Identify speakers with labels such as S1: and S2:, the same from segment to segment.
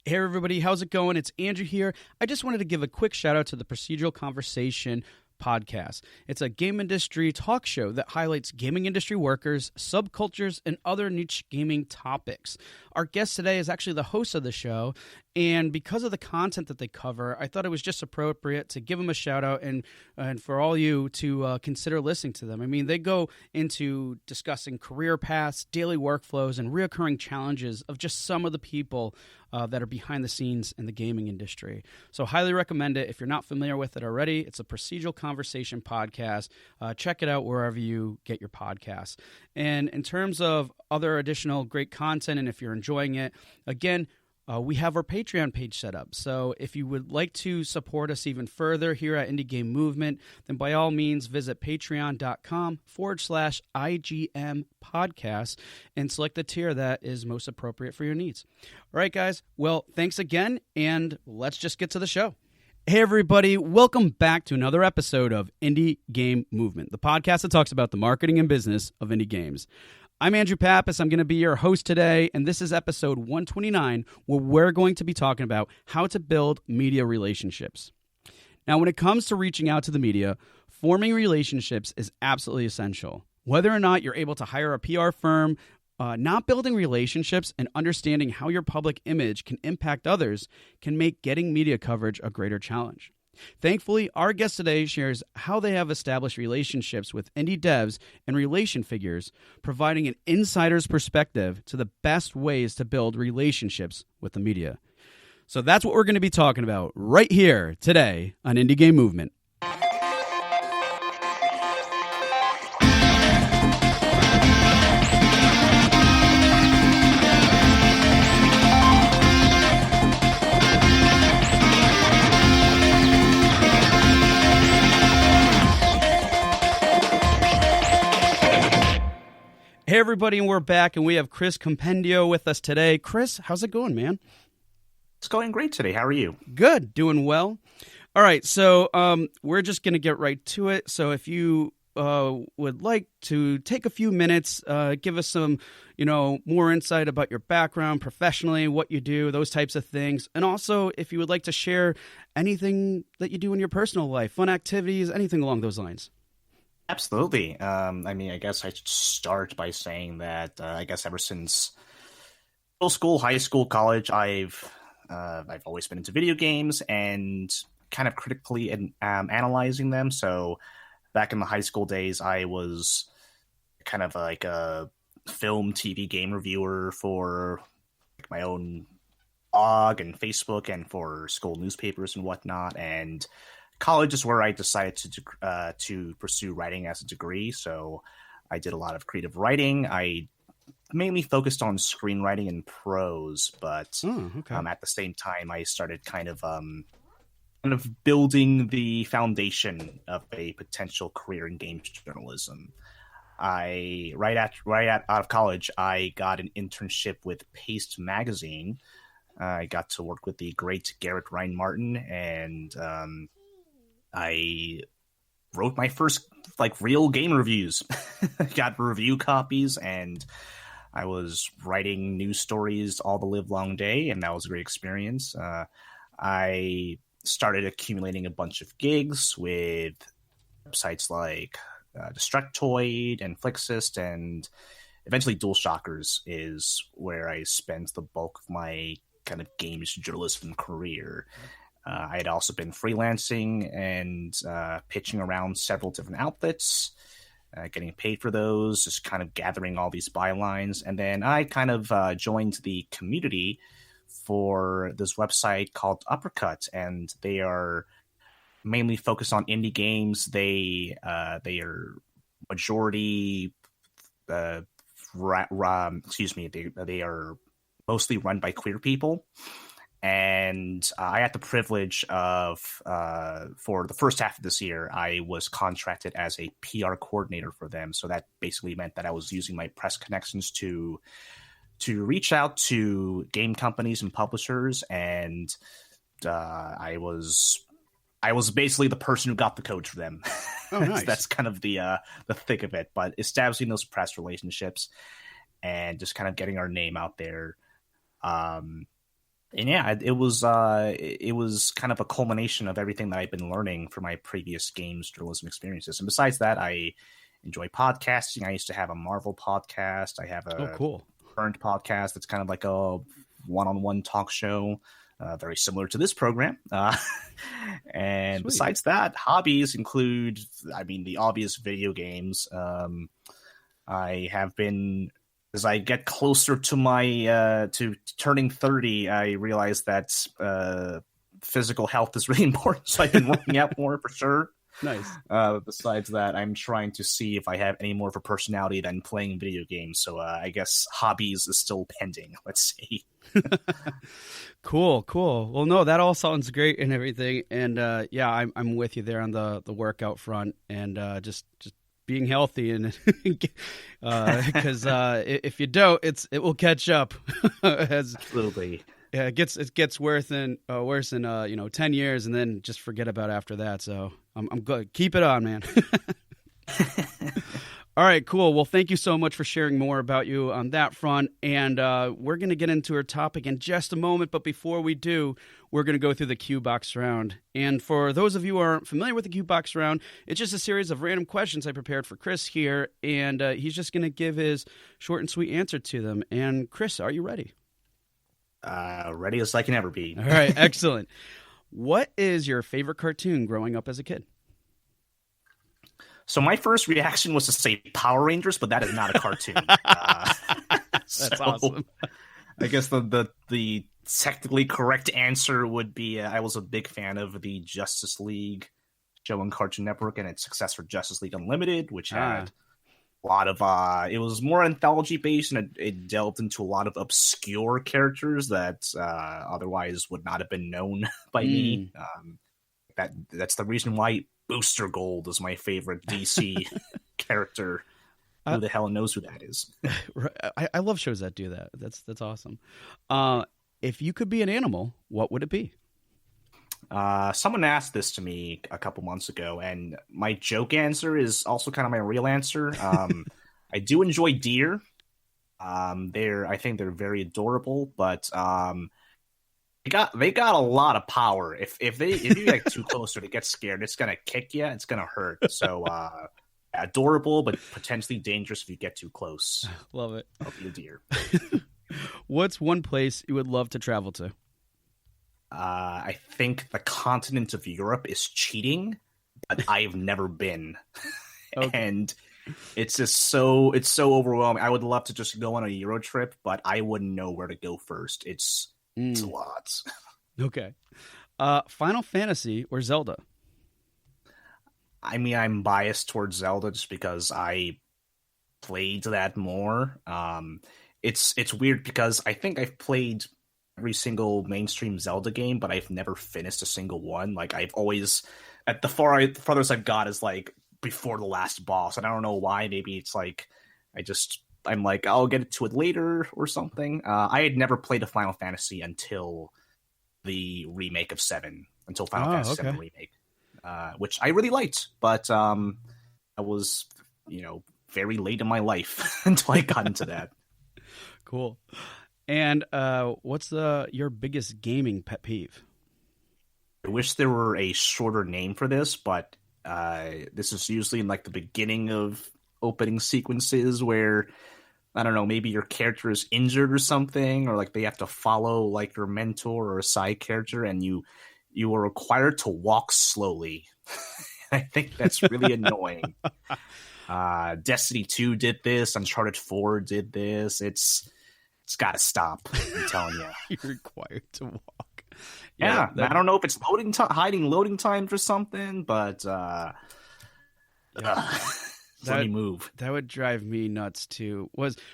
S1: Hey everybody, how's it going? It's Andrew here. I just wanted to give a quick shout out to the Procedural Conversation podcast. It's a game industry talk show that highlights gaming industry workers, subcultures, and other niche gaming topics. Our guest today is actually the host of the show, and because of the content that they cover, I thought it was just appropriate to give them a shout out and for all you to consider listening to them. I mean, they go into discussing career paths, daily workflows, and reoccurring challenges of just some of the people that are behind the scenes in the gaming industry. So highly recommend it. If you're not familiar with it already, it's a Procedural Conversation podcast. Check it out wherever you get your podcasts. And in terms of other additional great content, and if you're enjoying it, again, we have our Patreon page set up. So if you would like to support us even further here at Indie Game Movement, then by all means visit patreon.com/IGM podcast and select the tier that is most appropriate for your needs. All right, guys. Well, thanks again, and let's just get to the show. Hey, everybody. Welcome back to another episode of Indie Game Movement, the podcast that talks about the marketing and business of indie games. I'm Andrew Pappas. I'm going to be your host today, and this is episode 129, where we're going to be talking about how to build media relationships. Now, when it comes to reaching out to the media, forming relationships is absolutely essential. Whether or not you're able to hire a PR firm, not building relationships and understanding how your public image can impact others can make getting media coverage a greater challenge. Thankfully, our guest today shares how they have established relationships with indie devs and relation figures, providing an insider's perspective to the best ways to build relationships with the media. So that's what we're going to be talking about right here today on Indie Game Movement. Hey, everybody, and we're back, and we have Chris Compendio with us today. Chris, how's it going, man?
S2: It's going great today. How are you?
S1: Good. Doing well. All right, so we're just going to get right to it. So if you would like to take a few minutes, give us some, more insight about your background professionally, what you do, those types of things. And also, if you would like to share anything that you do in your personal life, fun activities, anything along those lines.
S2: Absolutely. I guess I should start by saying that I guess ever since middle school, high school, college, I've always been into video games and kind of critically analyzing them. So back in the high school days, I was kind of like a film, TV game reviewer for my own blog and Facebook and for school newspapers and whatnot. And college is where I decided to pursue writing as a degree. So I did a lot of creative writing. I mainly focused on screenwriting and prose, but at the same time, I started kind of building the foundation of a potential career in games journalism. Right out of college, I got an internship with Paste magazine. I got to work with the great Garrett Ryan Martin, and I wrote my first real game reviews. I got review copies, and I was writing news stories all the live long day, and that was a great experience. I started accumulating a bunch of gigs with websites like Destructoid and Flixist, and eventually DualShockers is where I spent the bulk of my kind of games journalism career. I had also been freelancing and pitching around several different outlets, getting paid for those, just kind of gathering all these bylines. And then I kind of joined the community for this website called Uppercut, and they are mainly focused on indie games. They are majority, they are mostly run by queer people. And I had the privilege of, for the first half of this year, I was contracted as a PR coordinator for them. So that basically meant that I was using my press connections to reach out to game companies and publishers. And I was basically the person who got the codes for them.
S1: Oh, nice.
S2: That's kind of the thick of it. But establishing those press relationships and just kind of getting our name out there. And yeah, it was kind of a culmination of everything that I've been learning from my previous games, journalism experiences. And besides that, I enjoy podcasting. I used to have a Marvel podcast. I have
S1: Oh,
S2: a
S1: cool.
S2: current podcast that's kind of like a one-on-one talk show, very similar to this program. And
S1: Sweet.
S2: besides that, hobbies include, I mean, the obvious video games. I have been, as I get closer to my to turning 30, I realize that physical health is really important. So I've been working out more for sure.
S1: Nice.
S2: Besides that, I'm trying to see if I have any more of a personality than playing video games. So I guess hobbies is still pending. Let's see.
S1: Cool. Well, no, that all sounds great and everything. And yeah, I'm with you there on the workout front and just being healthy and because if you don't, it will catch up.
S2: Absolutely.
S1: Yeah, it gets worse in 10 years, and then just forget about after that. So I'm good. Keep it on, man. All right, cool. Well, thank you so much for sharing more about you on that front. And we're going to get into our topic in just a moment. But before we do, we're going to go through the Q Box round. And for those of you who aren't familiar with the Q Box round, it's just a series of random questions I prepared for Chris here. And he's just going to give his short and sweet answer to them. And Chris, are you ready?
S2: Ready as I can ever be.
S1: All right, excellent. What is your favorite cartoon growing up as a kid?
S2: So my first reaction was to say Power Rangers, but that is not a cartoon.
S1: That's awesome.
S2: I guess the technically correct answer would be I was a big fan of the Justice League show on Cartoon Network and its successor Justice League Unlimited, which had a lot of it was more anthology based, and it delved into a lot of obscure characters that otherwise would not have been known by me. That's the reason why Booster Gold is my favorite DC character. Who the hell knows who that is?
S1: I love shows that do that. That's awesome. If you could be an animal, what would it be?
S2: Someone asked this to me a couple months ago, and my joke answer is also kind of my real answer. I do enjoy deer. I think they're very adorable, but they got a lot of power. If you get too close to it, it gets scared. It's gonna kick you. It's gonna hurt. So adorable, but potentially dangerous if you get too close.
S1: Love it.
S2: I'll be a deer.
S1: What's one place you would love to travel to?
S2: I think the continent of Europe is cheating, but I've never been. Okay. And it's so overwhelming. I would love to just go on a Euro trip, but I wouldn't know where to go first. It's a lot.
S1: Okay. Final Fantasy or Zelda?
S2: I mean, I'm biased towards Zelda just because I played that more. It's weird because I think I've played every single mainstream Zelda game, but I've never finished a single one. Like, I've always, at the farthest I've got is like before the last boss, and I don't know why. Maybe it's like I'm like, I'll get to it later or something. I had never played a Final Fantasy until the remake of 7, until Final Fantasy 7 remake, which I really liked, but I was, very late in my life until I got into that.
S1: Cool. And what's your biggest gaming pet peeve?
S2: I wish there were a shorter name for this, but this is usually in like the beginning of opening sequences where, I don't know, maybe your character is injured or something, or like they have to follow like your mentor or a side character, and you are required to walk slowly. I think that's really annoying. Destiny 2 did this. Uncharted 4 did this. It's got to stop. I'm telling you.
S1: You're required to walk.
S2: Yeah, I don't know if it's hiding loading times or something, but let me move.
S1: That would drive me nuts too.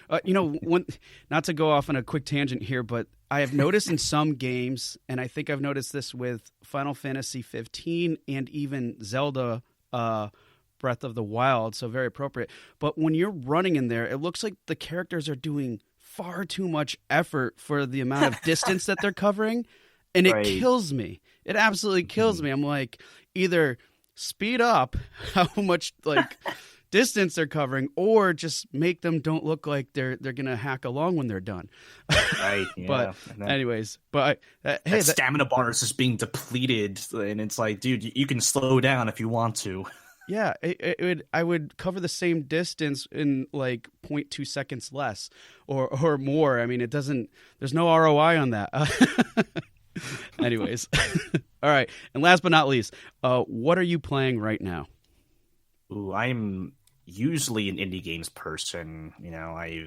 S1: Not to go off on a quick tangent here, but I have noticed in some games, and I think I've noticed this with Final Fantasy 15 and even Zelda Breath of the Wild, so very appropriate. But when you're running in there, it looks like the characters are doing far too much effort for the amount of distance that they're covering, and it kills me. It absolutely kills me. I'm like, either speed up how much distance they're covering, or just make them don't look like they're gonna hack along when they're done.
S2: Right. Yeah.
S1: But anyways, hey,
S2: that stamina bar is just being depleted, and it's like, dude, you can slow down if you want to.
S1: Yeah, I would cover the same distance in like 0.2 seconds less or more. I mean, there's no ROI on that. Anyways. All right. And last but not least, what are you playing right now?
S2: Ooh, I'm usually an indie games person. I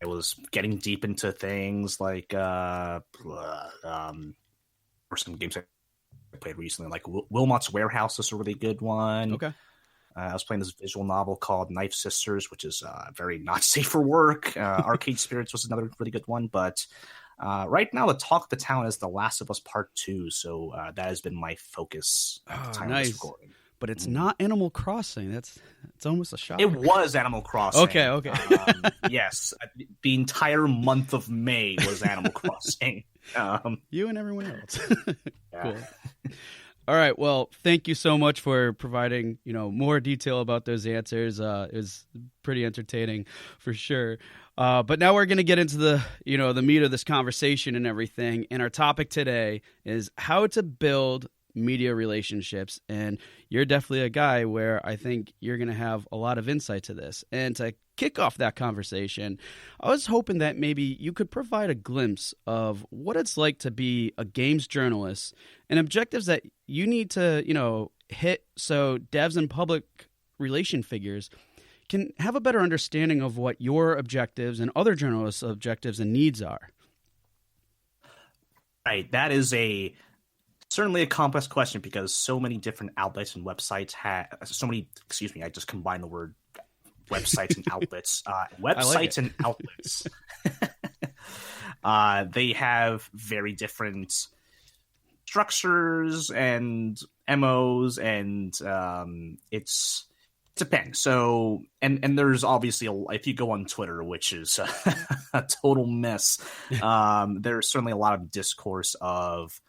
S2: was getting deep into things like or some games I played recently, like Wilmot's Warehouse is a really good one.
S1: Okay.
S2: I was playing this visual novel called Knife Sisters, which is very not safe for work. Arcade Spirits was another really good one. But right now, the talk of the town is The Last of Us Part 2. So that has been my focus at the time of this recording.
S1: But it's not Animal Crossing. It's almost a shock.
S2: It was Animal Crossing.
S1: Okay.
S2: Yes. The entire month of May was Animal Crossing.
S1: You and everyone else.
S2: Yeah.
S1: Cool. All right. Well, thank you so much for providing, more detail about those answers. It was pretty entertaining for sure. But now we're going to get into the meat of this conversation and everything. And our topic today is how to build media relationships. And you're definitely a guy where I think you're going to have a lot of insight to this. And to kick off that conversation, I was hoping that maybe you could provide a glimpse of what it's like to be a games journalist and objectives that you need to, hit so devs and public relation figures can have a better understanding of what your objectives and other journalists' objectives and needs are.
S2: Right. That is certainly a complex question because so many different outlets and websites I just combined the word websites and outlets. Websites and outlets. They have very different structures and MOs, and it depends. So, and there's obviously if you go on Twitter, which is a total mess, there's certainly a lot of discourse of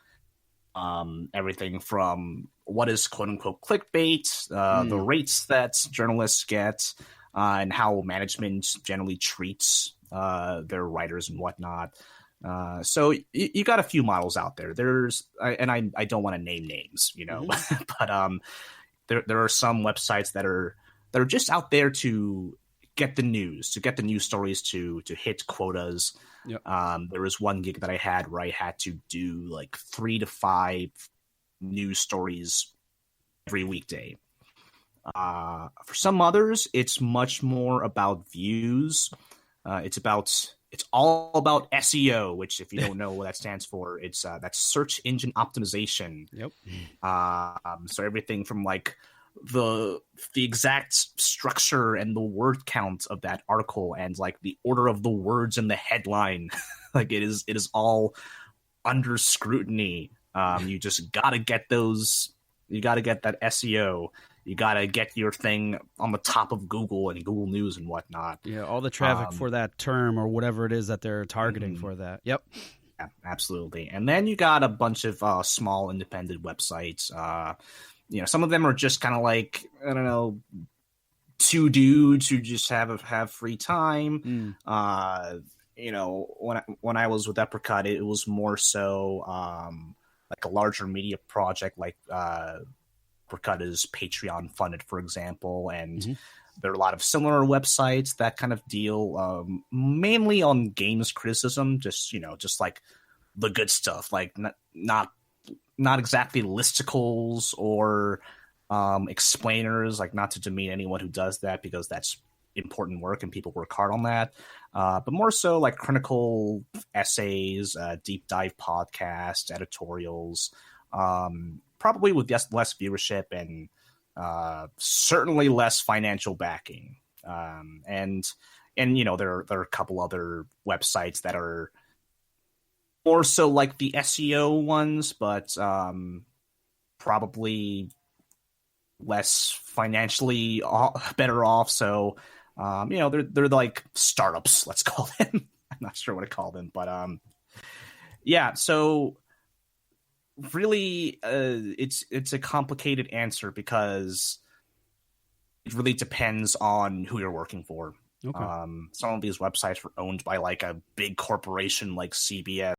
S2: everything from what is quote unquote clickbait, the rates that journalists get, and how management generally treats their writers and whatnot. So you got a few models out there. I don't want to name names, but there are some websites that are just out there to get the news stories to hit quotas.
S1: Yep.
S2: There was one gig that I had where I had to do like 3 to 5 news stories every weekday. For some others, it's much more about views. It's all about SEO, which if you don't know what that stands for, it's that's search engine optimization.
S1: Yep.
S2: So everything from like the exact structure and the word count of that article and like the order of the words in the headline, like it is all under scrutiny. You just gotta get those. You gotta get that SEO. You gotta get your thing on the top of Google and Google News and whatnot.
S1: Yeah, all the traffic for that term or whatever it is that they're targeting for that. Yep.
S2: Yeah, absolutely. And then you got a bunch of small independent websites. Some of them are just kind of like, I don't know, two dudes who just have free time. When I was with Epicot, it was more so like a larger media project, like Epicot is Patreon funded, for example, and there are a lot of similar websites that kind of deal mainly on games criticism, just like the good stuff, like not exactly listicles or explainers, like not to demean anyone who does that because that's important work and people work hard on that. But more so like critical essays, deep dive podcasts, editorials, probably with less viewership and certainly less financial backing. And there are a couple other websites that are more so like the SEO ones, but probably less financially better off. So, they're like startups, let's call them. I'm not sure what to call them, but yeah. So really, it's a complicated answer because it really depends on who you're working for.
S1: Okay.
S2: Some of these websites were owned by like a big corporation like CBS